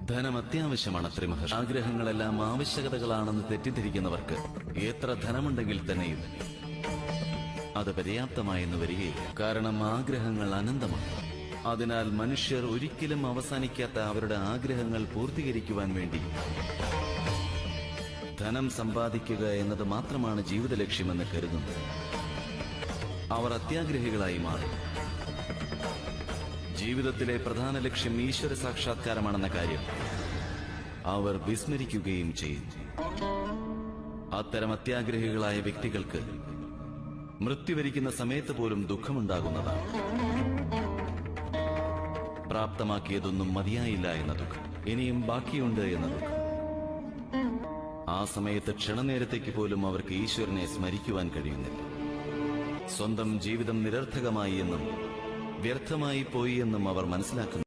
ധനം അത്യാവശ്യമാണത്രേ മഹർഷി. ആഗ്രഹങ്ങളെല്ലാം ആവശ്യകതകളാണെന്ന് തെറ്റിദ്ധരിക്കുന്നവർക്ക് എത്ര ധനമുണ്ടെങ്കിൽ തന്നെയും അത് പര്യാപ്തമായെന്ന് വരികയില്ല. കാരണം ആഗ്രഹങ്ങൾ അനന്തമാണ്. അതിനാൽ മനുഷ്യർ ഒരിക്കലും അവസാനിക്കാത്ത അവരുടെ ആഗ്രഹങ്ങൾ പൂർത്തീകരിക്കുവാൻ വേണ്ടി ധനം സമ്പാദിക്കുക എന്നത് മാത്രമാണ് ജീവിത ലക്ഷ്യമെന്ന് കരുതുന്നു. അവർ അത്യാഗ്രഹികളായി മാറി. ജീവിതത്തിലെ പ്രധാന ലക്ഷ്യം ഈശ്വര സാക്ഷാത്കാരമാണെന്ന കാര്യം അവർ വിസ്മരിക്കുകയും ചെയ്യുന്നു. അത്തരം അത്യാഗ്രഹികളായ വ്യക്തികൾക്ക് മൃത്യു വരിക്കുന്ന സമയത്ത് പോലും ദുഃഖമുണ്ടാകുന്നതാണ്. പ്രാപ്തമാക്കിയതൊന്നും മതിയായില്ല എന്ന ദുഃഖം, ഇനിയും ബാക്കിയുണ്ട് എന്ന ദുഃഖം. ആ സമയത്ത് ക്ഷണനേരത്തേക്ക് പോലും അവർക്ക് ഈശ്വരനെ സ്മരിക്കുവാൻ കഴിയുന്നില്ല. സ്വന്തം ജീവിതം നിരർത്ഥകമായി എന്നും വ്യർത്ഥമായി പോയി എന്നും അവർ മനസ്സിലാക്കുന്നു.